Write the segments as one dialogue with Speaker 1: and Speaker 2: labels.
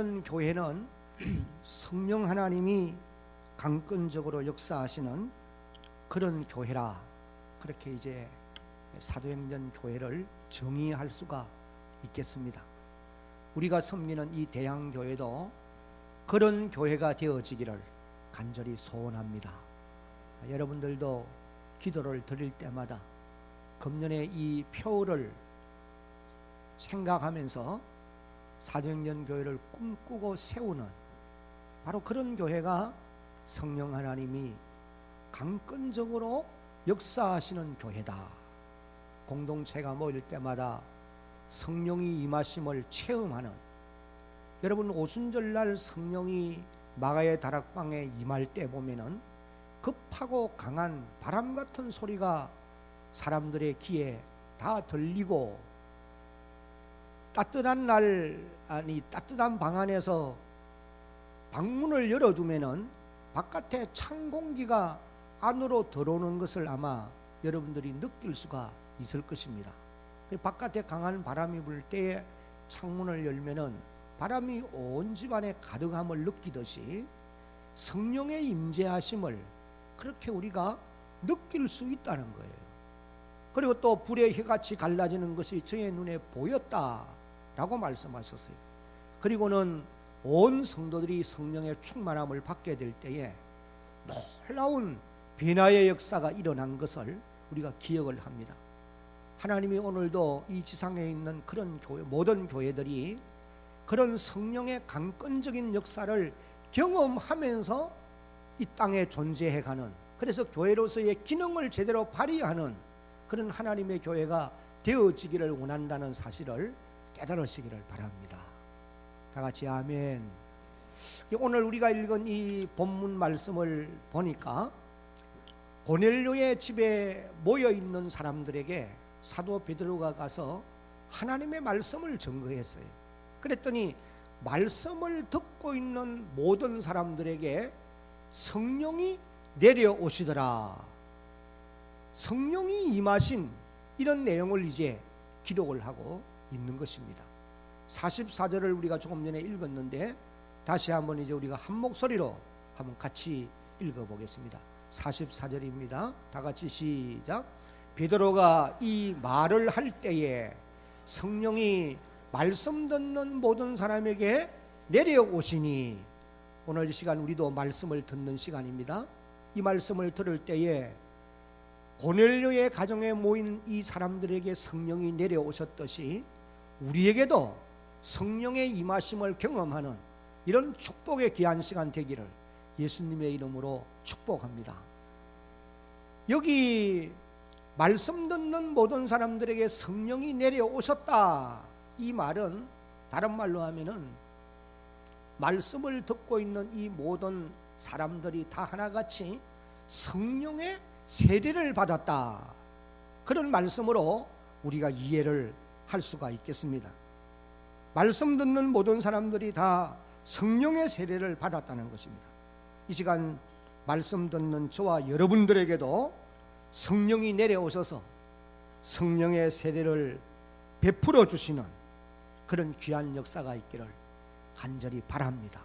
Speaker 1: 사도행전 교회는 성령 하나님이 강권적으로 역사하시는 그런 교회라, 그렇게 이제 사도행전 교회를 정의할 수가 있겠습니다. 우리가 섬기는 이 대양교회도 그런 교회가 되어지기를 간절히 소원합니다. 여러분들도 기도를 드릴 때마다 금년의 이 표를 생각하면서 사도행전 교회를 꿈꾸고 세우는 바로 그런 교회가 성령 하나님이 강권적으로 역사하시는 교회다. 공동체가 모일 때마다 성령이 임하심을 체험하는, 여러분 오순절날 성령이 마가의 다락방에 임할 때 보면은 급하고 강한 바람 같은 소리가 사람들의 귀에 다 들리고, 따뜻한 따뜻한 방 안에서 방문을 열어두면은 바깥에 찬 공기가 안으로 들어오는 것을 아마 여러분들이 느낄 수가 있을 것입니다. 바깥에 강한 바람이 불 때에 창문을 열면은 바람이 온 집안에 가득함을 느끼듯이 성령의 임재하심을 그렇게 우리가 느낄 수 있다는 거예요. 그리고 또 불의 혀같이 갈라지는 것이 저의 눈에 보였다라고 말씀하셨어요. 그리고는 온 성도들이 성령의 충만함을 받게 될 때에 놀라운 변화의 역사가 일어난 것을 우리가 기억을 합니다. 하나님이 오늘도 이 지상에 있는 그런 교회, 모든 교회들이 그런 성령의 강권적인 역사를 경험하면서 이 땅에 존재해가는, 그래서 교회로서의 기능을 제대로 발휘하는 그런 하나님의 교회가 되어지기를 원한다는 사실을 깨달으시기를 바랍니다. 다 같이 아멘. 오늘 우리가 읽은 이 본문 말씀을 보니까 고넬료의 집에 모여있는 사람들에게 사도 베드로가 가서 하나님의 말씀을 증거했어요. 그랬더니 말씀을 듣고 있는 모든 사람들에게 성령이 내려오시더라, 성령이 임하신 이런 내용을 이제 기록을 하고 있는 것입니다. 44절을 우리가 조금 전에 읽었는데 다시 한번 이제 우리가 한 목소리로 한번 같이 읽어보겠습니다. 44절입니다. 다 같이 시작. 베드로가 이 말을 할 때에 성령이 말씀 듣는 모든 사람에게 내려오시니, 오늘 이 시간 우리도 말씀을 듣는 시간입니다. 이 말씀을 들을 때에 고넬료의 가정에 모인 이 사람들에게 성령이 내려오셨듯이 우리에게도 성령의 임하심을 경험하는 이런 축복의 귀한 시간 되기를 예수님의 이름으로 축복합니다. 여기 말씀 듣는 모든 사람들에게 성령이 내려오셨다, 이 말은 다른 말로 하면은 말씀을 듣고 있는 이 모든 사람들이 다 하나같이 성령의 세례를 받았다, 그런 말씀으로 우리가 이해를 할 수가 있겠습니다. 말씀 듣는 모든 사람들이 다 성령의 세례를 받았다는 것입니다. 이 시간 말씀 듣는 저와 여러분들에게도 성령이 내려오셔서 성령의 세례를 베풀어 주시는 그런 귀한 역사가 있기를 간절히 바랍니다.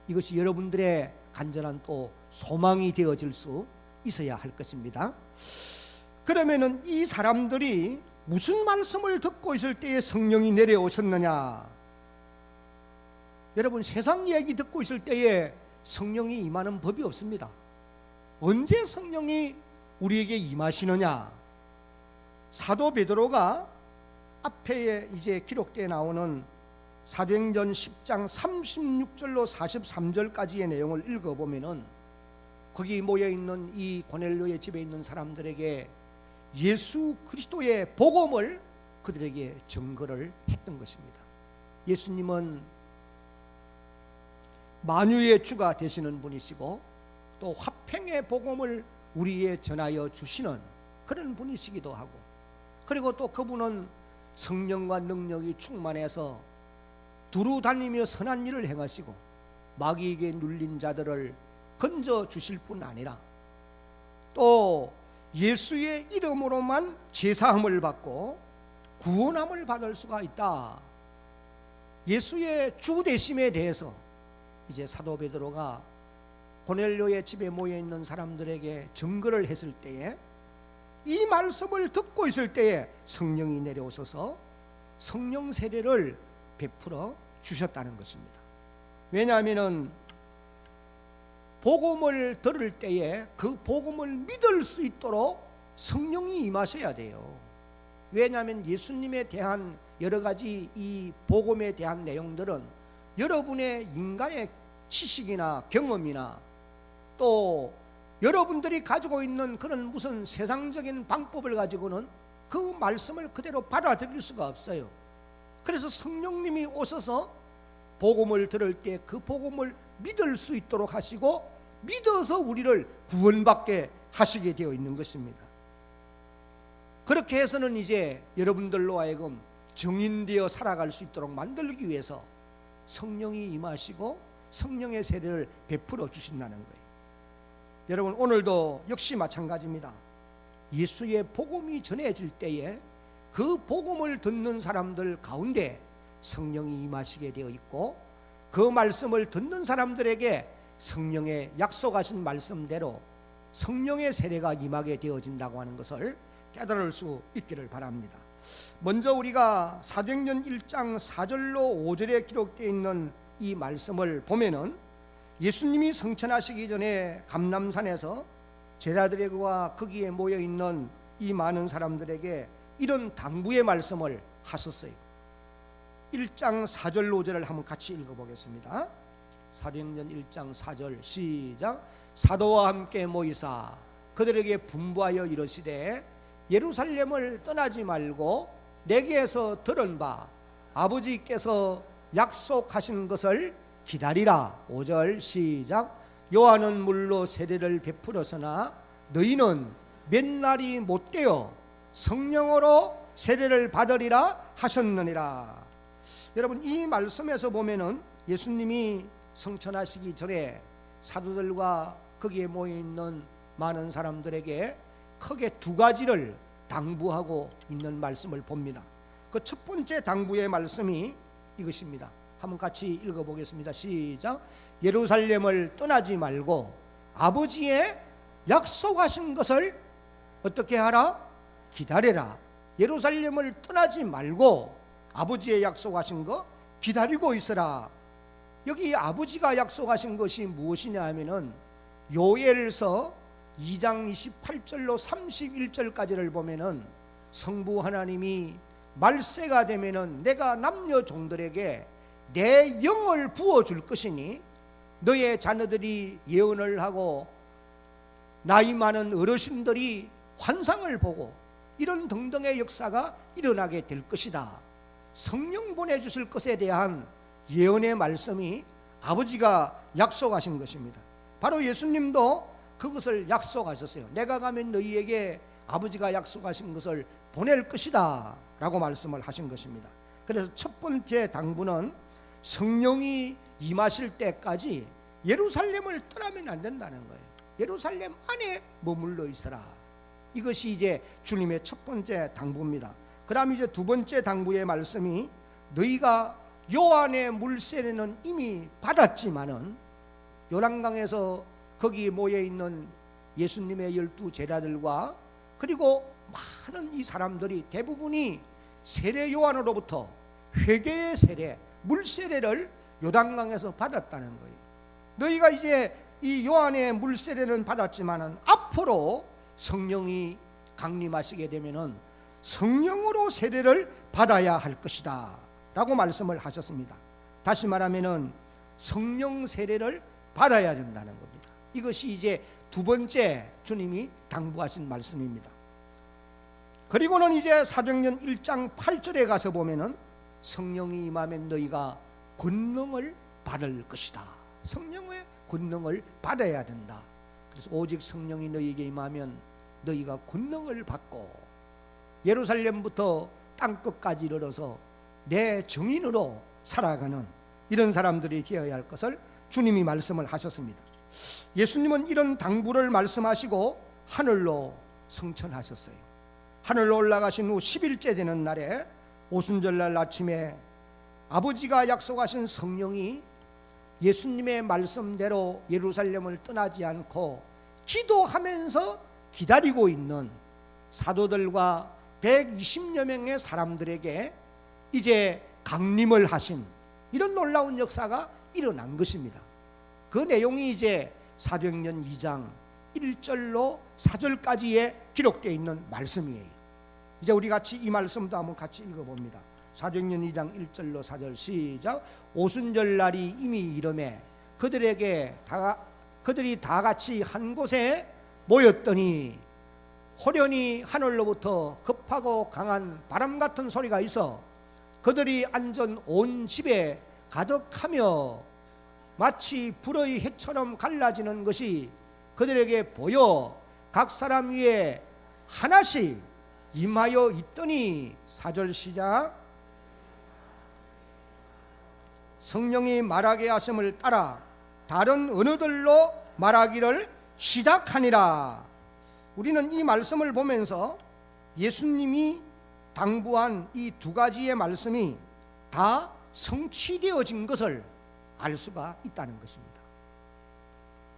Speaker 1: 이것이 여러분들의 간절한 또 소망이 되어질 수 있어야 할 것입니다. 그러면은 이 사람들이 무슨 말씀을 듣고 있을 때에 성령이 내려오셨느냐? 여러분, 세상 얘기 듣고 있을 때에 성령이 임하는 법이 없습니다. 언제 성령이 우리에게 임하시느냐? 사도 베드로가 앞에 이제 기록되어 나오는 사도행전 10장 36절로 43절까지의 내용을 읽어보면은 거기 모여있는 이 고넬료의 집에 있는 사람들에게 예수 그리스도의 복음을 그들에게 증거를 했던 것입니다. 예수님은 만유의 주가 되시는 분이시고 또 화평의 복음을 우리에 전하여 주시는 그런 분이시기도 하고, 그리고 또 그분은 성령과 능력이 충만해서 두루 다니며 선한 일을 행하시고 마귀에게 눌린 자들을 건져 주실 뿐 아니라 또 예수의 이름으로만 제사함을 받고 구원함을 받을 수가 있다, 예수의 주 되심에 대해서 이제 사도 베드로가 고넬료의 집에 모여 있는 사람들에게 증거를 했을 때에, 이 말씀을 듣고 있을 때에 성령이 내려오셔서 성령 세례를 베풀어 주셨다는 것입니다. 왜냐하면 복음을 들을 때에 그 복음을 믿을 수 있도록 성령이 임하셔야 돼요. 왜냐하면 예수님에 대한 여러 가지 이 복음에 대한 내용들은 여러분의 인간의 지식이나 경험이나 또 여러분들이 가지고 있는 그런 무슨 세상적인 방법을 가지고는 그 말씀을 그대로 받아들일 수가 없어요. 그래서 성령님이 오셔서 복음을 들을 때 그 복음을 믿을 수 있도록 하시고 믿어서 우리를 구원받게 하시게 되어 있는 것입니다. 그렇게 해서는 이제 여러분들로 하여금 증인되어 살아갈 수 있도록 만들기 위해서 성령이 임하시고 성령의 세례를 베풀어 주신다는 거예요. 여러분, 오늘도 역시 마찬가지입니다. 예수의 복음이 전해질 때에 그 복음을 듣는 사람들 가운데 성령이 임하시게 되어 있고, 그 말씀을 듣는 사람들에게 성령의 약속하신 말씀대로 성령의 세례가 임하게 되어진다고 하는 것을 깨달을 수 있기를 바랍니다. 먼저 우리가 사도행전 1장 4절로 5절에 기록되어 있는 이 말씀을 보면은, 예수님이 성천하시기 전에 감람산에서 제자들과 거기에 모여 있는 이 많은 사람들에게 이런 당부의 말씀을 하셨어요. 1장 4절 5절을 한번 같이 읽어보겠습니다. 사도행전 1장 4절 시작. 사도와 함께 모이사 그들에게 분부하여 이르시되 예루살렘을 떠나지 말고 내게서 들은 바 아버지께서 약속하신 것을 기다리라. 5절 시작. 요한은 물로 세례를 베풀었으나 너희는 몇 날이 못되어 성령으로 세례를 받으리라 하셨느니라. 여러분, 이 말씀에서 보면은 예수님이 성천하시기 전에 사도들과 거기에 모여 있는 많은 사람들에게 크게 두 가지를 당부하고 있는 말씀을 봅니다. 그 첫 번째 당부의 말씀이 이것입니다. 한번 같이 읽어보겠습니다. 시작. 예루살렘을 떠나지 말고 아버지의 약속하신 것을 어떻게 하라? 기다려라. 예루살렘을 떠나지 말고 아버지의 약속하신 거 기다리고 있으라. 여기 아버지가 약속하신 것이 무엇이냐 하면은 요엘서 2장 28절로 31절까지를 보면은 성부 하나님이 말세가 되면은 내가 남녀 종들에게 내 영을 부어줄 것이니 너의 자녀들이 예언을 하고 나이 많은 어르신들이 환상을 보고 이런 등등의 역사가 일어나게 될 것이다. 성령 보내주실 것에 대한 예언의 말씀이 아버지가 약속하신 것입니다. 바로 예수님도 그것을 약속하셨어요. 내가 가면 너희에게 아버지가 약속하신 것을 보낼 것이다 라고 말씀을 하신 것입니다. 그래서 첫 번째 당부는 성령이 임하실 때까지 예루살렘을 떠나면 안 된다는 거예요. 예루살렘 안에 머물러 있어라. 이것이 이제 주님의 첫 번째 당부입니다. 그 다음 이제 두 번째 당부의 말씀이 너희가 요한의 물세례는 이미 받았지만은 요단강에서 거기 모여 있는 예수님의 12 제자들과 그리고 많은 이 사람들이 대부분이 세례 요한으로부터 회개의 세례, 물세례를 요단강에서 받았다는 거예요. 너희가 이제 이 요한의 물세례는 받았지만은 앞으로 성령이 강림하시게 되면은 성령으로 세례를 받아야 할 것이다 라고 말씀을 하셨습니다. 다시 말하면은 성령 세례를 받아야 된다는 겁니다. 이것이 이제 두 번째 주님이 당부하신 말씀입니다. 그리고는 이제 사도행전 1장 8절에 가서 보면은 성령이 임하면 너희가 권능을 받을 것이다. 성령의 권능을 받아야 된다. 그래서 오직 성령이 너희에게 임하면 너희가 권능을 받고 예루살렘부터 땅끝까지 이르러서 내 증인으로 살아가는 이런 사람들이 되어야 할 것을 주님이 말씀을 하셨습니다. 예수님은 이런 당부를 말씀하시고 하늘로 승천하셨어요. 하늘로 올라가신 후 10일째 되는 날에 오순절날 아침에 아버지가 약속하신 성령이 예수님의 말씀대로 예루살렘을 떠나지 않고 기도하면서 기다리고 있는 사도들과 120여 명의 사람들에게 이제 강림을 하신 이런 놀라운 역사가 일어난 것입니다. 그 내용이 이제 사도행전 2장 1절로 4절까지에 기록되어 있는 말씀이에요. 이제 우리 같이 이 말씀도 한번 같이 읽어봅니다. 사도행전 2장 1절로 4절 시작. 오순절 날이 이미 이르매 그들이 다 같이 한 곳에 모였더니 호련히 하늘로부터 급하고 강한 바람 같은 소리가 있어 그들이 앉은 온 집에 가득하며 마치 불의 해처럼 갈라지는 것이 그들에게 보여 각 사람 위에 하나씩 임하여 있더니 4절 시작. 성령이 말하게 하심을 따라 다른 언어들로 말하기를 시작하니라. 우리는 이 말씀을 보면서 예수님이 당부한 이 두 가지의 말씀이 다 성취되어진 것을 알 수가 있다는 것입니다.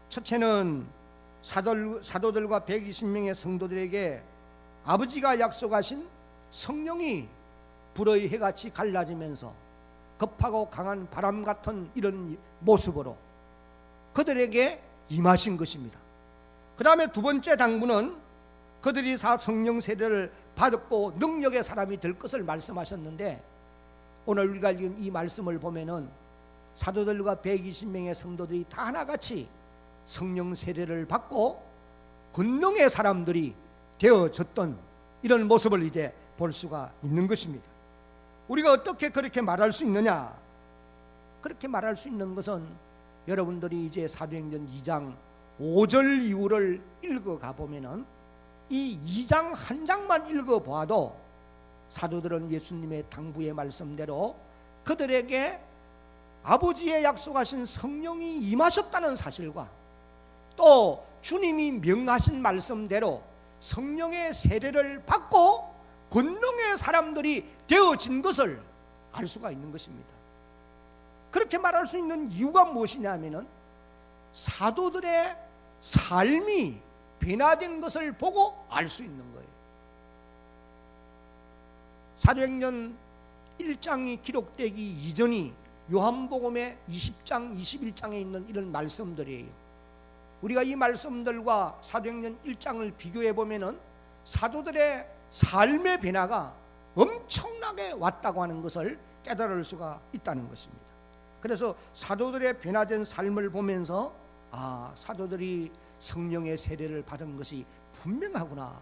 Speaker 1: 첫째는 사도들과 120명의 성도들에게 아버지가 약속하신 성령이 불의 해같이 갈라지면서 급하고 강한 바람 같은 이런 모습으로 그들에게 임하신 것입니다. 그 다음에 두 번째 당부는 그들이 성령 세례를 받았고 능력의 사람이 될 것을 말씀하셨는데, 오늘 우리가 읽은 이 말씀을 보면은 사도들과 120명의 성도들이 다 하나같이 성령 세례를 받고 권능의 사람들이 되어졌던 이런 모습을 이제 볼 수가 있는 것입니다. 우리가 어떻게 그렇게 말할 수 있느냐? 그렇게 말할 수 있는 것은 여러분들이 이제 사도행전 2장 5절 이후를 읽어가 보면은 이 2장 한 장만 읽어봐도 사도들은 예수님의 당부의 말씀대로 그들에게 아버지의 약속하신 성령이 임하셨다는 사실과 또 주님이 명하신 말씀대로 성령의 세례를 받고 권능의 사람들이 되어진 것을 알 수가 있는 것입니다. 그렇게 말할 수 있는 이유가 무엇이냐면은 사도들의 삶이 변화된 것을 보고 알 수 있는 거예요. 사도행전 1장이 기록되기 이전이 요한복음의 20장, 21장에 있는 이런 말씀들이에요. 우리가 이 말씀들과 사도행전 1장을 비교해 보면은 사도들의 삶의 변화가 엄청나게 왔다고 하는 것을 깨달을 수가 있다는 것입니다. 그래서 사도들의 변화된 삶을 보면서 사도들이 성령의 세례를 받은 것이 분명하구나,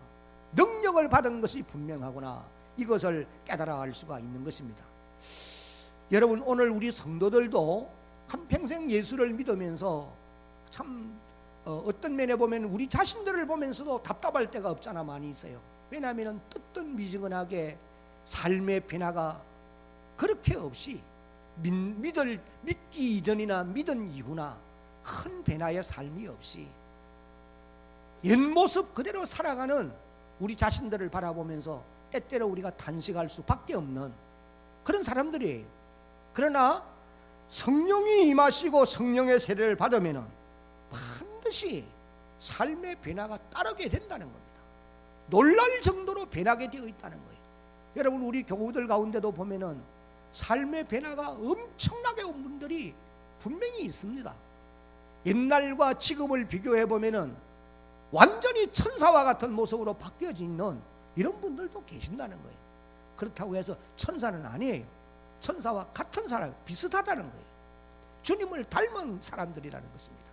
Speaker 1: 능력을 받은 것이 분명하구나, 이것을 깨달아 알 수가 있는 것입니다. 여러분, 오늘 우리 성도들도 한평생 예수를 믿으면서 참 어떤 면에 보면 우리 자신들을 보면서도 답답할 때가 없잖아 많이 있어요. 왜냐하면 뜨뜻미지근하게 삶의 변화가 그렇게 없이 믿기 이전이나 믿은 이후나 큰 변화의 삶이 없이 옛모습 그대로 살아가는 우리 자신들을 바라보면서 때때로 우리가 탄식할 수밖에 없는 그런 사람들이에요. 그러나 성령이 임하시고 성령의 세례를 받으면 반드시 삶의 변화가 따르게 된다는 겁니다. 놀랄 정도로 변하게 되어 있다는 거예요. 여러분, 우리 교우들 가운데도 보면은 삶의 변화가 엄청나게 온 분들이 분명히 있습니다. 옛날과 지금을 비교해 보면은 완전히 천사와 같은 모습으로 바뀌어져 있는 이런 분들도 계신다는 거예요. 그렇다고 해서 천사는 아니에요. 천사와 같은 사람, 비슷하다는 거예요. 주님을 닮은 사람들이라는 것입니다.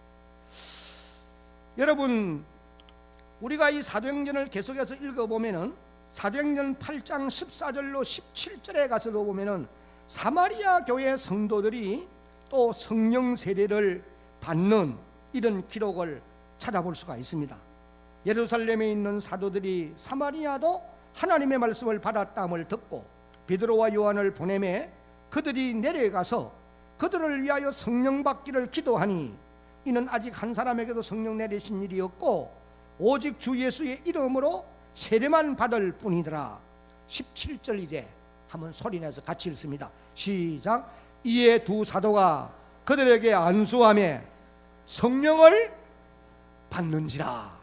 Speaker 1: 여러분, 우리가 이 사도행전을 계속해서 읽어보면은 사도행전 8장 14절로 17절에 가서도 보면은 사마리아 교회 성도들이 또 성령 세례를 받는 이런 기록을 찾아볼 수가 있습니다. 예루살렘에 있는 사도들이 사마리아도 하나님의 말씀을 받았다함을 듣고 베드로와 요한을 보내매 그들이 내려가서 그들을 위하여 성령 받기를 기도하니 이는 아직 한 사람에게도 성령 내리신 일이 없고 오직 주 예수의 이름으로 세례만 받을 뿐이더라. 17절 이제 한번 소리내서 같이 읽습니다. 시작. 이에 두 사도가 그들에게 안수하며 성령을 받는지라.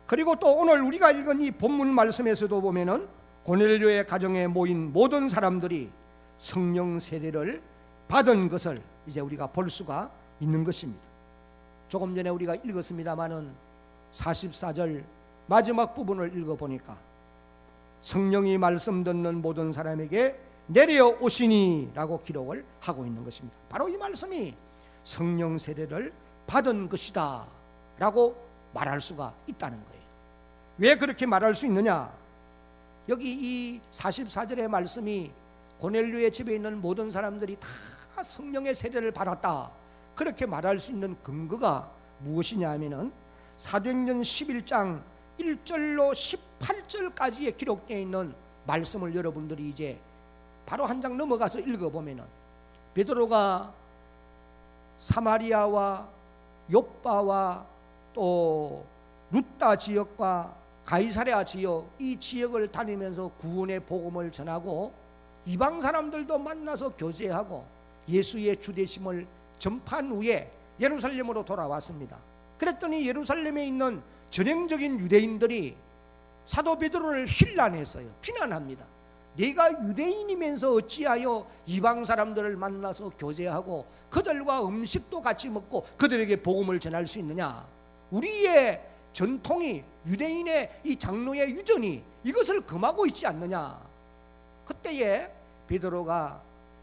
Speaker 1: 그리고 또 오늘 우리가 읽은 이 본문 말씀에서도 보면은 고넬료의 가정에 모인 모든 사람들이 성령 세례를 받은 것을 이제 우리가 볼 수가 있는 것입니다. 조금 전에 우리가 읽었습니다마는 44절 마지막 부분을 읽어보니까 성령이 말씀 듣는 모든 사람에게 내려오시니 라고 기록을 하고 있는 것입니다. 바로 이 말씀이 성령 세례를 받은 것이다 라고 말할 수가 있다는 거예요. 왜 그렇게 말할 수 있느냐? 여기 이 44절의 말씀이 고넬료의 집에 있는 모든 사람들이 다 성령의 세례를 받았다, 그렇게 말할 수 있는 근거가 무엇이냐 하면은 사도행전 11장 1절로 18절까지에 기록되어 있는 말씀을 여러분들이 이제 바로 한 장 넘어가서 읽어보면은 베드로가 사마리아와 욥바와 또 루따 지역과 가이사랴 지역, 이 지역을 다니면서 구원의 복음을 전하고 이방 사람들도 만나서 교제하고 예수의 주되심을 전파한 후에 예루살렘으로 돌아왔습니다. 그랬더니 예루살렘에 있는 전형적인 유대인들이 사도 베드로를 힐난했어요. 비난합니다. 네가 유대인이면서 어찌하여 이방 사람들을 만나서 교제하고 그들과 음식도 같이 먹고 그들에게 복음을 전할 수 있느냐? 우리의 전통이, 유대인의 이 장로의 유전이 이것을 금하고 있지 않느냐? 그때에 베드로가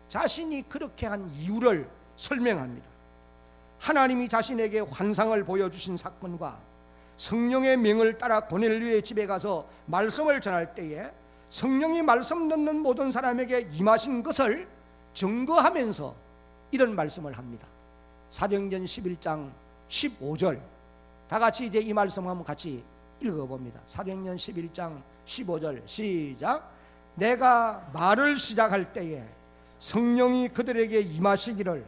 Speaker 1: 자신이 그렇게 한 이유를 설명합니다. 하나님이 자신에게 환상을 보여주신 사건과 성령의 명을 따라 고넬료의 집에 가서 말씀을 전할 때에 성령이 말씀 듣는 모든 사람에게 임하신 것을 증거하면서 이런 말씀을 합니다. 사도행전 11장 15절, 다 같이 이제 이 말씀 한번 같이 읽어봅니다. 사도행전 11장 15절 시작. 내가 말을 시작할 때에 성령이 그들에게 임하시기를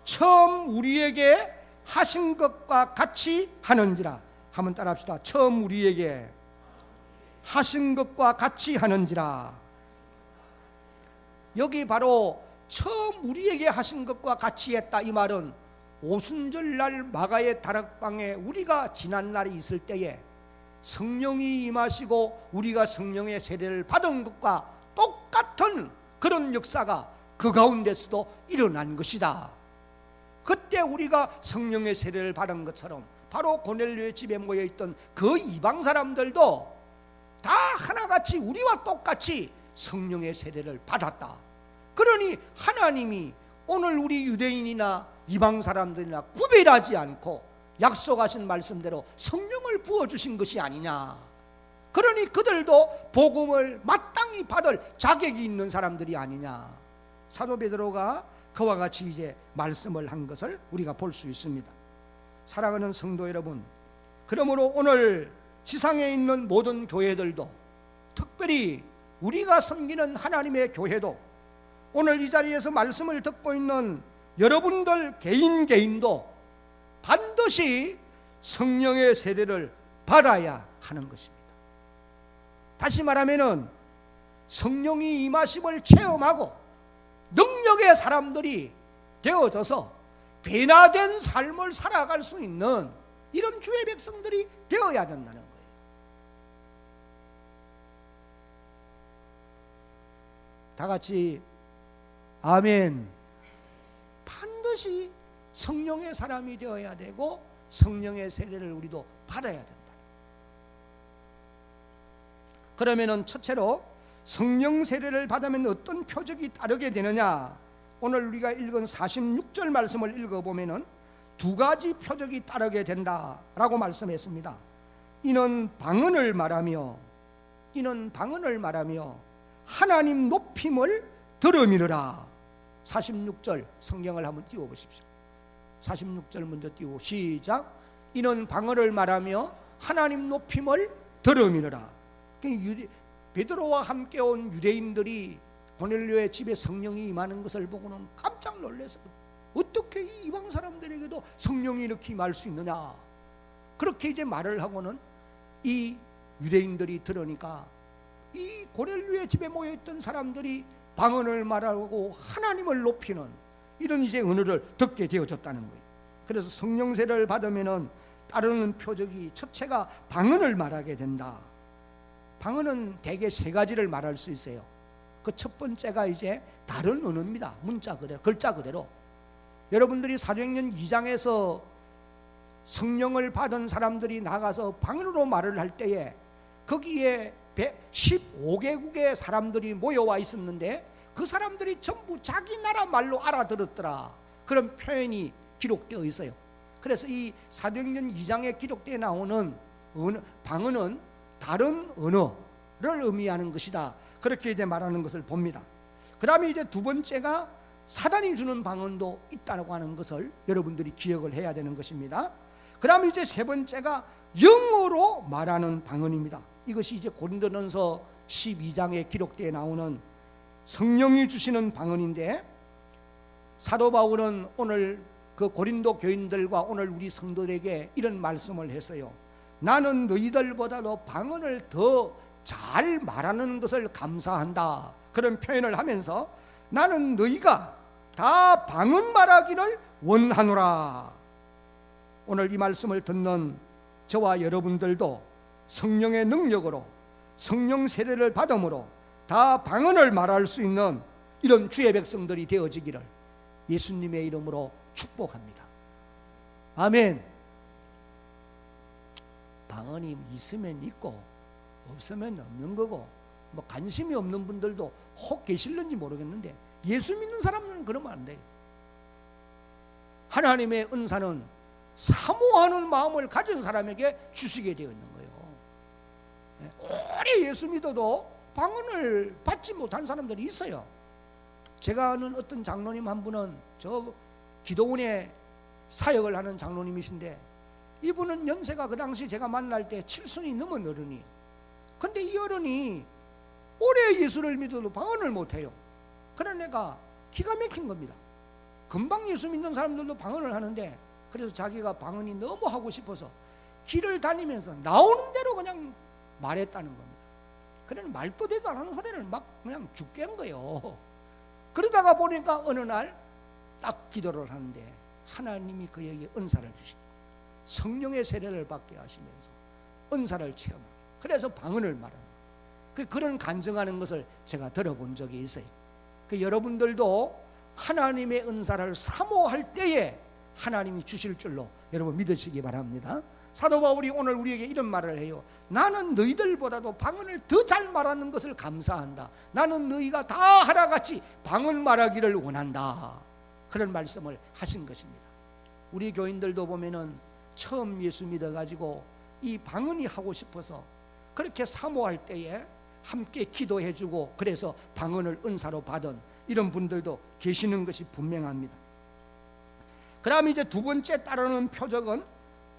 Speaker 1: 처음 우리에게 하신 것과 같이 하는지라. 한번 따라합시다. 처음 우리에게 하신 것과 같이 하는지라. 여기 바로 처음 우리에게 하신 것과 같이 했다, 이 말은 오순절날 마가의 다락방에 우리가 지난 날이 있을 때에 성령이 임하시고 우리가 성령의 세례를 받은 것과 똑같은 그런 역사가 그 가운데서도 일어난 것이다. 그때 우리가 성령의 세례를 받은 것처럼 바로 고넬료의 집에 모여있던 그 이방 사람들도 다 하나같이 우리와 똑같이 성령의 세례를 받았다. 그러니 하나님이 오늘 우리 유대인이나 이방 사람들이나 구별하지 않고 약속하신 말씀대로 성령을 부어주신 것이 아니냐. 그러니 그들도 복음을 마땅히 받을 자격이 있는 사람들이 아니냐. 사도 베드로가 그와 같이 이제 말씀을 한 것을 우리가 볼 수 있습니다. 사랑하는 성도 여러분, 그러므로 오늘 지상에 있는 모든 교회들도, 특별히 우리가 섬기는 하나님의 교회도, 오늘 이 자리에서 말씀을 듣고 있는 여러분들 개인도 반드시 성령의 세례를 받아야 하는 것입니다. 다시 말하면은 성령이 임하심을 체험하고 능력의 사람들이 되어져서 변화된 삶을 살아갈 수 있는 이런 주의 백성들이 되어야 된다는 거예요. 다 같이 아멘. 반드시 성령의 사람이 되어야 되고 성령의 세례를 우리도 받아야 된다. 그러면은 첫째로 성령 세례를 받으면 어떤 표적이 따르게 되느냐? 오늘 우리가 읽은 46절 말씀을 읽어보면은 두 가지 표적이 따르게 된다라고 말씀했습니다. 이는 방언을 말하며 하나님 높임을 들음이르라. 46절 성경을 한번 띄워보십시오. 46절 먼저 띄우고 시작. 이는 방언을 말하며 하나님 높임을 들음이르라. 베드로와 함께 온 유대인들이 고넬료의 집에 성령이 임하는 것을 보고는 깜짝 놀라서 어떻게 이 이방 사람들에게도 성령이 이렇게 임할 수 있느냐, 그렇게 이제 말을 하고는 이 유대인들이 들으니까 이 고넬료의 집에 모여있던 사람들이 방언을 말하고 하나님을 높이는 이런 이제 은혜를 듣게 되어졌다는 거예요. 그래서 성령 세례를 받으면은 따르는 표적이 첫째가 방언을 말하게 된다. 방언은 대개 세 가지를 말할 수 있어요. 그 첫 번째가 이제 다른 언어입니다. 문자 그대로, 글자 그대로. 여러분들이 사도행전 2장에서 성령을 받은 사람들이 나가서 방언으로 말을 할 때에 거기에 15개국의 사람들이 모여와 있었는데 그 사람들이 전부 자기 나라 말로 알아들었더라. 그런 표현이 기록되어 있어요. 그래서 이 사도행전 2장에 기록되어 나오는 방언은 다른 언어를 의미하는 것이다. 그렇게 이제 말하는 것을 봅니다. 그 다음에 이제 두 번째가 사단이 주는 방언도 있다고 하는 것을 여러분들이 기억을 해야 되는 것입니다. 그 다음에 이제 세 번째가 영어로 말하는 방언입니다. 이것이 이제 고린도전서 12장에 기록되어 나오는 성령이 주시는 방언인데, 사도 바울은 오늘 그 고린도 교인들과 오늘 우리 성도들에게 이런 말씀을 했어요. 나는 너희들보다도 방언을 더 잘 말하는 것을 감사한다. 그런 표현을 하면서 나는 너희가 다 방언 말하기를 원하노라. 오늘 이 말씀을 듣는 저와 여러분들도 성령의 능력으로 성령 세례를 받음으로 다 방언을 말할 수 있는 이런 주의 백성들이 되어지기를 예수님의 이름으로 축복합니다. 아멘. 방언이 있으면 있고 없으면 없는 거고, 뭐 관심이 없는 분들도 혹 계실는지 모르겠는데 예수 믿는 사람들은 그러면 안 돼요. 하나님의 은사는 사모하는 마음을 가진 사람에게 주시게 되어 있는 거예요. 오래 예수 믿어도 방언을 받지 못한 사람들이 있어요. 제가 아는 어떤 장로님 한 분은 저 기도원에 사역을 하는 장로님이신데, 이분은 연세가 그 당시 제가 만날 때 7순이 넘은 어른이에요. 근데 이 어른이 오래 예수를 믿어도 방언을 못해요. 그런 애가 기가 막힌 겁니다. 금방 예수 믿는 사람들도 방언을 하는데, 그래서 자기가 방언이 너무 하고 싶어서 길을 다니면서 나오는 대로 그냥 말했다는 겁니다. 그런 말도 되도 안 하는 소리를 막 그냥 죽게 한 거예요. 그러다가 보니까 어느 날 딱 기도를 하는데 하나님이 그에게 은사를 주시고 성령의 세례를 받게 하시면서 은사를 체험하고, 그래서 방언을 말하는 거예요. 그런 간증하는 것을 제가 들어본 적이 있어요. 여러분들도 하나님의 은사를 사모할 때에 하나님이 주실 줄로 여러분 믿으시기 바랍니다. 사도 바울이 오늘 우리에게 이런 말을 해요. 나는 너희들보다도 방언을 더 잘 말하는 것을 감사한다. 나는 너희가 다 하나같이 방언 말하기를 원한다. 그런 말씀을 하신 것입니다. 우리 교인들도 보면은 처음 예수 믿어가지고 이 방언이 하고 싶어서 그렇게 사모할 때에 함께 기도해주고 그래서 방언을 은사로 받은 이런 분들도 계시는 것이 분명합니다. 그 다음에 이제 두 번째 따르는 표적은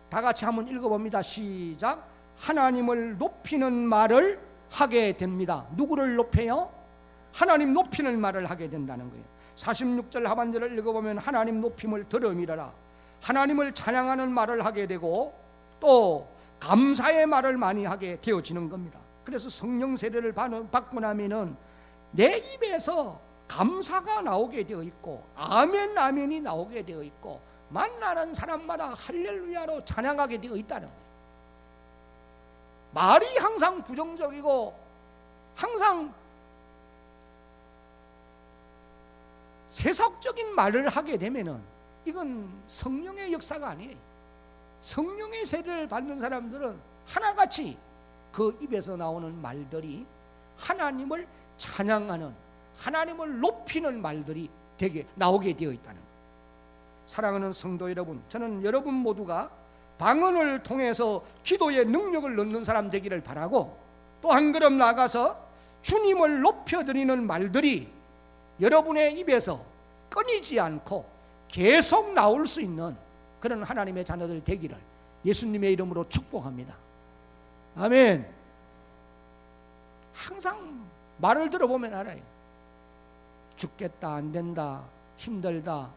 Speaker 1: 다 같이 한번 읽어봅니다. 시작. 하나님을 높이는 말을 하게 됩니다. 누구를 높여요? 하나님 높이는 말을 하게 된다는 거예요. 46절 하반절을 읽어보면 하나님 높임을 들음이라 하나님을 찬양하는 말을 하게 되고 또 감사의 말을 많이 하게 되어지는 겁니다. 그래서 성령 세례를 받고 나면은 내 입에서 감사가 나오게 되어 있고 아멘 아멘이 나오게 되어 있고 만나는 사람마다 할렐루야로 찬양하게 되어 있다는 거예요. 말이 항상 부정적이고 항상 세속적인 말을 하게 되면은 이건 성령의 역사가 아니에요. 성령의 세례를 받는 사람들은 하나같이 그 입에서 나오는 말들이 하나님을 찬양하는 하나님을 높이는 말들이 되게 나오게 되어 있다는 거예요. 사랑하는 성도 여러분, 저는 여러분 모두가 방언을 통해서 기도의 능력을 넣는 사람 되기를 바라고 또 한 걸음 나아가서 주님을 높여드리는 말들이 여러분의 입에서 끊이지 않고 계속 나올 수 있는 그런 하나님의 자녀들 되기를 예수님의 이름으로 축복합니다. 아멘. 항상 말을 들어보면 알아요. 죽겠다, 안 된다, 힘들다.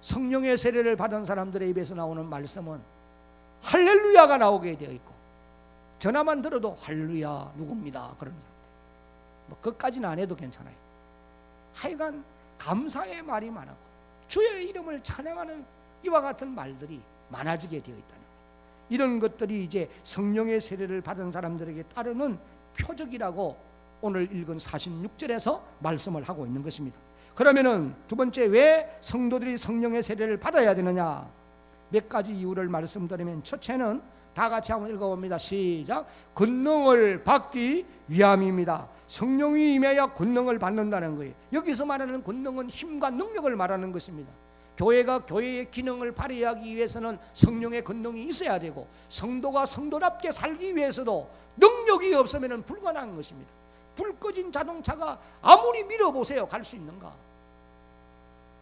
Speaker 1: 성령의 세례를 받은 사람들의 입에서 나오는 말씀은 할렐루야가 나오게 되어 있고 전화만 들어도 할렐루야 누굽니다 그런 사람. 그것까지는 안 해도 괜찮아요. 하여간 감사의 말이 많았고 주의 이름을 찬양하는 이와 같은 말들이 많아지게 되어 있다는 거예요. 이런 것들이 이제 성령의 세례를 받은 사람들에게 따르는 표적이라고 오늘 읽은 46절에서 말씀을 하고 있는 것입니다. 그러면은 두 번째, 왜 성도들이 성령의 세례를 받아야 되느냐? 몇 가지 이유를 말씀드리면, 첫째는 다 같이 한번 읽어봅니다. 시작. 권능을 받기 위함입니다. 성령이 임해야 권능을 받는다는 거예요. 여기서 말하는 권능은 힘과 능력을 말하는 것입니다. 교회가 교회의 기능을 발휘하기 위해서는 성령의 권능이 있어야 되고, 성도가 성도답게 살기 위해서도 능력이 없으면 불가능한 것입니다. 불 꺼진 자동차가 아무리 밀어보세요, 갈 수 있는가?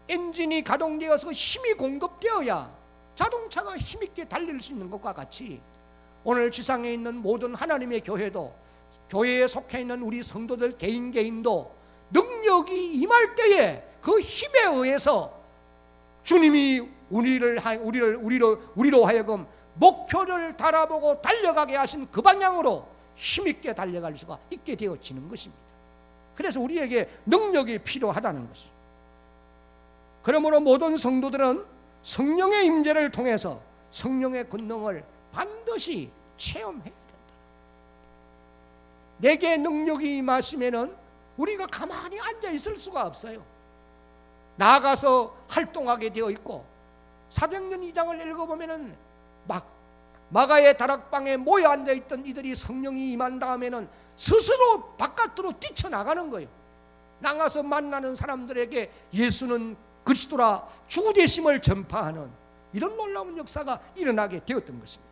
Speaker 1: 엔진이 가동되어서 힘이 공급되어야 자동차가 힘있게 달릴 수 있는 것과 같이, 오늘 지상에 있는 모든 하나님의 교회도, 교회에 속해 있는 우리 성도들 개인도 능력이 임할 때에 그 힘에 의해서 주님이 우리로 하여금 목표를 달아보고 달려가게 하신 그 방향으로 힘있게 달려갈 수가 있게 되어지는 것입니다. 그래서 우리에게 능력이 필요하다는 것입니다. 그러므로 모든 성도들은 성령의 임재를 통해서 성령의 권능을 반드시 체험해야 된다. 내게 능력이 임하시면은 우리가 가만히 앉아 있을 수가 없어요. 나아가서 활동하게 되어 있고, 사도행전 2장을 읽어보면은 마가의 다락방에 모여 앉아 있던 이들이 성령이 임한 다음에는 스스로 바깥으로 뛰쳐나가는 거예요. 나가서 만나는 사람들에게 예수는 그리스도라, 주 되심을 전파하는 이런 놀라운 역사가 일어나게 되었던 것입니다.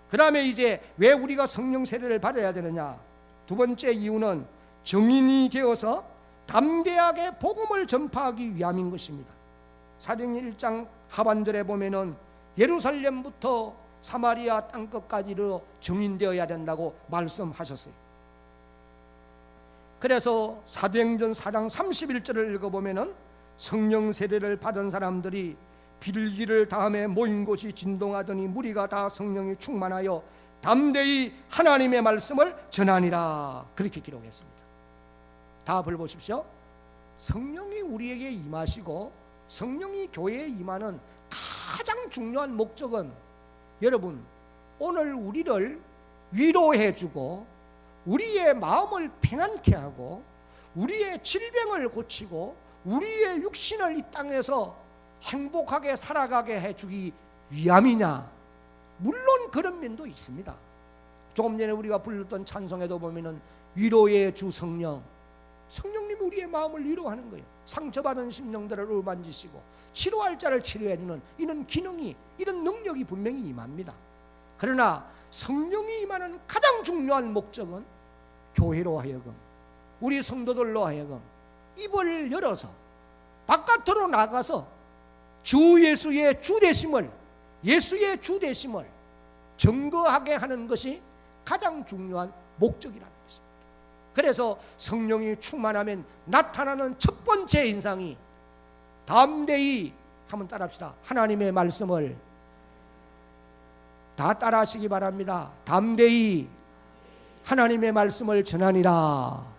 Speaker 1: 그 다음에 이제 왜 우리가 성령 세례를 받아야 되느냐? 두 번째 이유는 증인이 되어서 담대하게 복음을 전파하기 위함인 것입니다. 사도행전 1장 하반절에 보면은 예루살렘부터 사마리아 땅끝까지로 증인되어야 된다고 말씀하셨어요. 그래서 사도행전 4장 31절을 읽어보면은 성령 세례를 받은 사람들이 빌기를 다음에 모인 곳이 진동하더니 무리가 다 성령이 충만하여 담대히 하나님의 말씀을 전하니라, 그렇게 기록했습니다. 답을 보십시오. 성령이 우리에게 임하시고 성령이 교회에 임하는 가장 중요한 목적은, 여러분, 오늘 우리를 위로해주고 우리의 마음을 평안케 하고 우리의 질병을 고치고 우리의 육신을 이 땅에서 행복하게 살아가게 해주기 위함이냐? 물론 그런 면도 있습니다. 조금 전에 우리가 불렀던 찬송에도 보면은 위로의 주 성령, 성령님이 우리의 마음을 위로하는 거예요. 상처받은 심령들을 어루만지시고 치료할 자를 치료해주는 이런 기능이, 이런 능력이 분명히 임합니다. 그러나 성령이 임하는 가장 중요한 목적은 교회로 하여금, 우리 성도들로 하여금 입을 열어서 바깥으로 나가서 예수의 주되심을 증거하게 하는 것이 가장 중요한 목적이라는 것입니다. 그래서 성령이 충만하면 나타나는 첫 번째 인상이, 담대히, 한번 따라합시다. 하나님의 말씀을 다 따라하시기 바랍니다. 담대히 하나님의 말씀을 전하니라.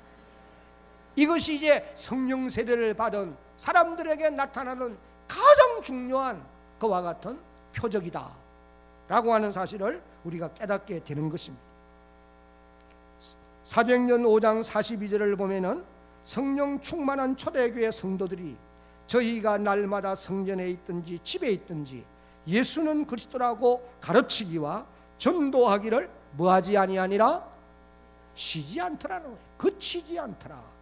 Speaker 1: 이것이 이제 성령 세례를 받은 사람들에게 나타나는 가장 중요한 그와 같은 표적이다 라고 하는 사실을 우리가 깨닫게 되는 것입니다. 사도행전 5장 42절을 보면은 성령 충만한 초대교회 성도들이 저희가 날마다 성전에 있든지 집에 있든지 예수는 그리스도라고 가르치기와 전도하기를 뭐하지 아니하니라? 쉬지 않더라는 거예요. 그치지 않더라.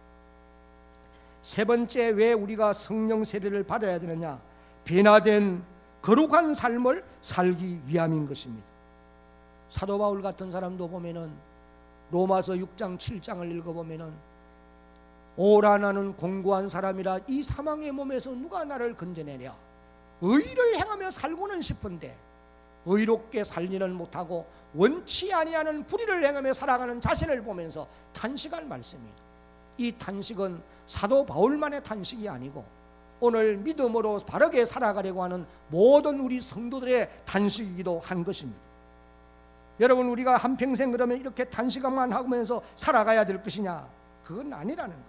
Speaker 1: 세 번째, 왜 우리가 성령 세례를 받아야 되느냐? 변화된 거룩한 삶을 살기 위함인 것입니다. 사도 바울 같은 사람도 보면은 로마서 6장 7장을 읽어보면은 오라 나는 공고한 사람이라 이 사망의 몸에서 누가 나를 건져내랴. 의를 행하며 살고는 싶은데 의롭게 살지는 못하고 원치 아니하는 불의를 행하며 살아가는 자신을 보면서 탄식할 말씀이에요. 이 탄식은 사도 바울만의 탄식이 아니고 오늘 믿음으로 바르게 살아가려고 하는 모든 우리 성도들의 탄식이기도 한 것입니다. 여러분, 우리가 한평생 그러면 이렇게 탄식만 하면서 살아가야 될 것이냐? 그건 아니라는 거예요.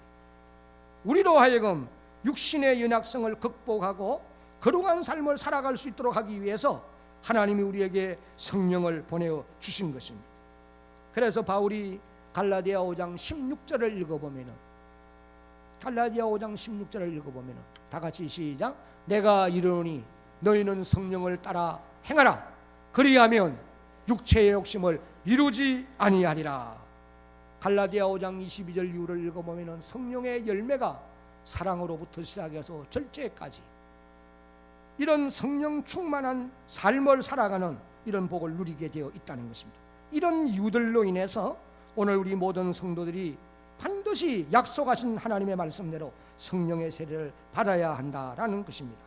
Speaker 1: 우리로 하여금 육신의 연약성을 극복하고 거룩한 삶을 살아갈 수 있도록 하기 위해서 하나님이 우리에게 성령을 보내어 주신 것입니다. 그래서 바울이 갈라디아 5장 16절을 읽어보면은, 갈라디아 5장 16절을 읽어보면은 다 같이 시작. 내가 이르노니 너희는 성령을 따라 행하라. 그리하면 육체의 욕심을 이루지 아니하리라. 갈라디아 5장 22절 이후를 읽어보면은 성령의 열매가 사랑으로부터 시작해서 절제까지 이런 성령 충만한 삶을 살아가는 이런 복을 누리게 되어 있다는 것입니다. 이런 이유들로 인해서 오늘 우리 모든 성도들이 반드시 약속하신 하나님의 말씀대로 성령의 세례를 받아야 한다라는 것입니다.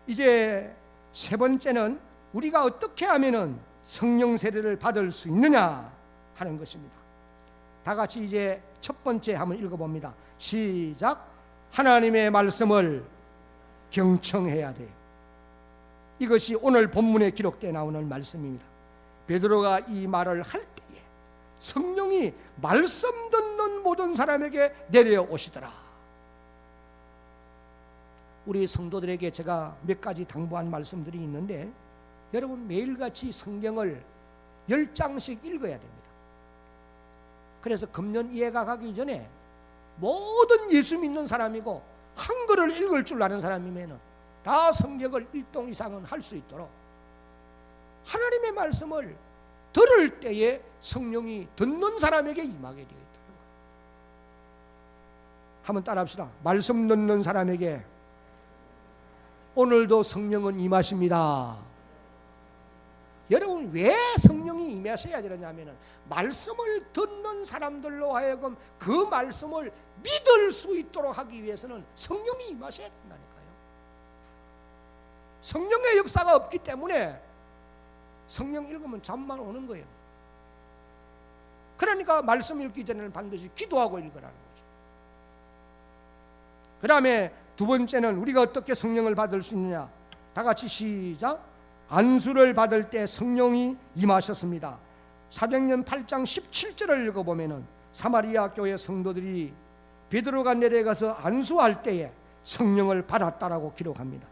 Speaker 1: 이제 세 번째는 우리가 어떻게 하면은 성령 세례를 받을 수 있느냐 하는 것입니다. 다 같이 이제 첫 번째 한번 읽어봅니다. 시작. 하나님의 말씀을 경청해야 돼요. 이것이 오늘 본문에 기록되어 나오는 말씀입니다. 베드로가 이 말을 할 때에 성령이 말씀 듣는 모든 사람에게 내려오시더라. 우리 성도들에게 제가 몇 가지 당부한 말씀들이 있는데, 여러분 매일같이 성경을 10장씩 읽어야 됩니다. 그래서 금년 이해가 가기 전에 모든 예수 믿는 사람이고 한글을 읽을 줄 아는 사람이면 다 성경을 1동 이상은 할 수 있도록 하나님의 말씀을 들을 때에 성령이 듣는 사람에게 임하게 되어 있다는 거예요. 한번 따라합시다. 말씀 듣는 사람에게 오늘도 성령은 임하십니다. 여러분 왜 성령이 임하셔야 되느냐면 말씀을 듣는 사람들로 하여금 그 말씀을 믿을 수 있도록 하기 위해서는 성령이 임하셔야 된다니까요. 성령의 역사가 없기 때문에 성령 읽으면 잠만 오는 거예요. 그러니까 말씀 읽기 전에는 반드시 기도하고 읽으라는 거죠. 그 다음에 두 번째는 우리가 어떻게 성령을 받을 수 있느냐. 다 같이 시작. 안수를 받을 때 성령이 임하셨습니다. 사도행전 8장 17절을 읽어보면 사마리아 교회 성도들이 베드로가 내려가서 안수할 때에 성령을 받았다라고 기록합니다.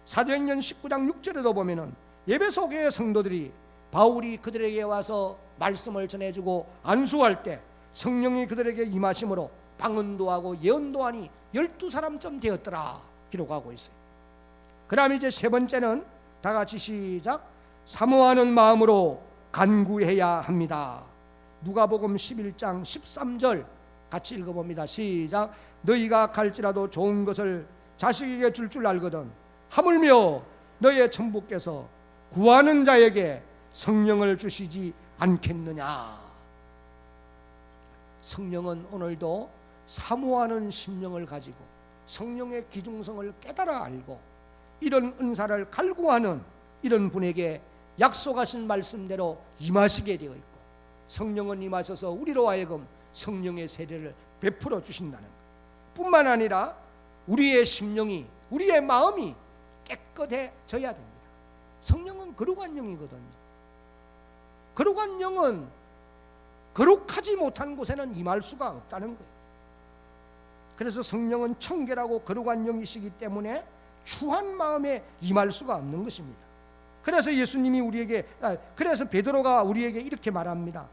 Speaker 1: 사도행전 19장 6절에도 보면 에베소 교회 성도들이 바울이 그들에게 와서 말씀을 전해주고 안수할 때 성령이 그들에게 임하심으로 방언도 하고 예언도 하니 12사람쯤 되었더라 기록하고 있어요. 그 다음에 이제 세 번째는 다 같이 시작. 사모하는 마음으로 간구해야 합니다. 누가복음 11장 13절 같이 읽어봅니다. 시작. 너희가 갈지라도 좋은 것을 자식에게 줄 알거든 하물며 너희의 천부께서 구하는 자에게 성령을 주시지 않겠느냐. 성령은 오늘도 사모하는 심령을 가지고 성령의 기중성을 깨달아 알고 이런 은사를 갈구하는 이런 분에게 약속하신 말씀대로 임하시게 되어 있고, 성령은 임하셔서 우리로 하여금 성령의 세례를 베풀어 주신다는 것 뿐만 아니라 우리의 심령이, 우리의 마음이 깨끗해져야 됩니다. 성령은 거룩한 영이거든요. 거룩한 영은 거룩하지 못한 곳에는 임할 수가 없다는 거예요. 그래서 성령은 청결하고 거룩한 영이시기 때문에 추한 마음에 임할 수가 없는 것입니다. 그래서 예수님이 우리에게, 그래서 베드로가 우리에게 이렇게 말합니다.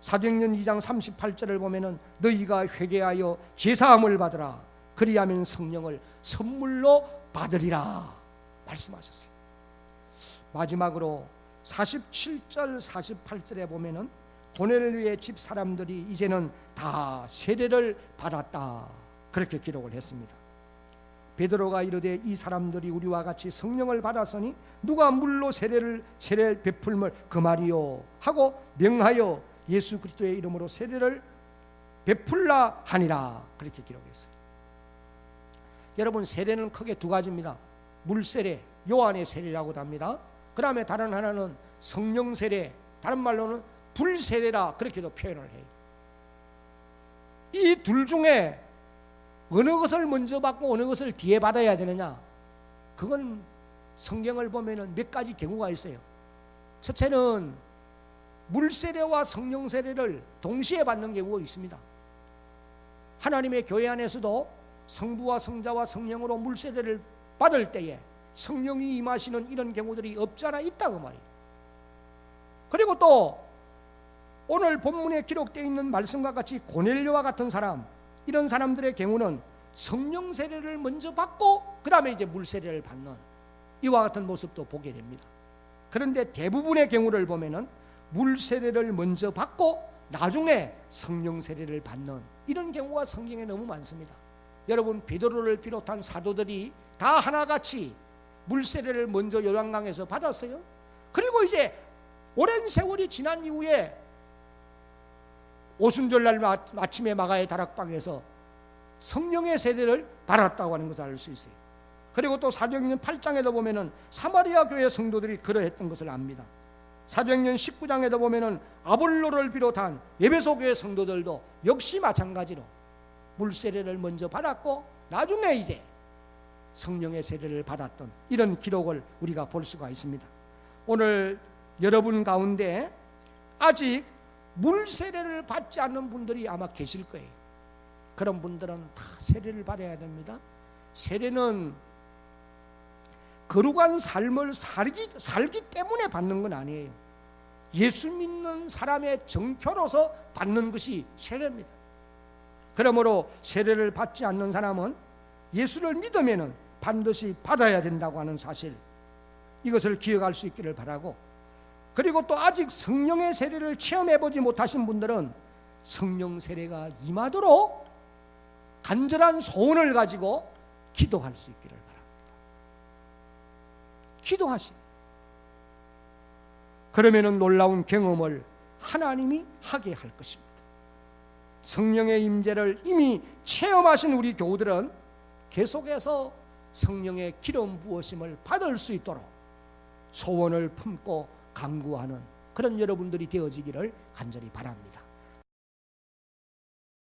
Speaker 1: 사도행전 2장 38절을 보면은 너희가 회개하여 제사함을 받으라. 그리하면 성령을 선물로 받으리라 말씀하셨어요. 마지막으로 47절 48절에 보면은 고넬료의 집 사람들이 이제는 다 세례를 받았다 그렇게 기록을 했습니다. 베드로가 이르되 이 사람들이 우리와 같이 성령을 받았으니 누가 물로 세례 베풀물 그 말이요 하고 명하여 예수 그리스도의 이름으로 세례를 베풀라 하니라 그렇게 기록했어요. 여러분 세례는 크게 두 가지입니다. 물세례, 요한의 세례라고도 합니다. 그 다음에 다른 하나는 성령 세례, 다른 말로는 불세례라 그렇게도 표현을 해요. 이 둘 중에 어느 것을 먼저 받고 어느 것을 뒤에 받아야 되느냐, 그건 성경을 보면 몇 가지 경우가 있어요. 첫째는 물세례와 성령 세례를 동시에 받는 경우가 있습니다. 하나님의 교회 안에서도 성부와 성자와 성령으로 물세례를 받을 때에 성령이 임하시는 이런 경우들이 없지 않아 있다 그 말이에요. 그리고 또 오늘 본문에 기록되어 있는 말씀과 같이 고넬료와 같은 사람, 이런 사람들의 경우는 성령 세례를 먼저 받고 그 다음에 이제 물세례를 받는 이와 같은 모습도 보게 됩니다. 그런데 대부분의 경우를 보면은 물세례를 먼저 받고 나중에 성령 세례를 받는 이런 경우가 성경에 너무 많습니다. 여러분, 베드로를 비롯한 사도들이 다 하나같이 물세례를 먼저 요단강에서 받았어요. 그리고 이제 오랜 세월이 지난 이후에 오순절날 아침에 마가의 다락방에서 성령의 세례를 받았다고 하는 것을 알 수 있어요. 그리고 또 사도행전 8장에도 보면은 사마리아 교회 성도들이 그러했던 것을 압니다. 사도행전 19장에도 보면은 아볼로를 비롯한 에베소 교회 성도들도 역시 마찬가지로 물세례를 먼저 받았고 나중에 이제 성령의 세례를 받았던 이런 기록을 우리가 볼 수가 있습니다. 오늘 여러분 가운데 아직 물세례를 받지 않는 분들이 아마 계실 거예요. 그런 분들은 다 세례를 받아야 됩니다. 세례는 거룩한 삶을 살기 때문에 받는 건 아니에요. 예수 믿는 사람의 정표로서 받는 것이 세례입니다. 그러므로 세례를 받지 않는 사람은 예수를 믿으면 반드시 받아야 된다고 하는 사실, 이것을 기억할 수 있기를 바라고, 그리고 또 아직 성령의 세례를 체험해보지 못하신 분들은 성령 세례가 임하도록 간절한 소원을 가지고 기도할 수 있기를 바랍니다. 기도하시. 그러면은 놀라운 경험을 하나님이 하게 할 것입니다. 성령의 임재를 이미 체험하신 우리 교우들은 계속해서 성령의 기름 부으심을 받을 수 있도록 소원을 품고 간구하는 그런 여러분들이 되어지기를 간절히 바랍니다.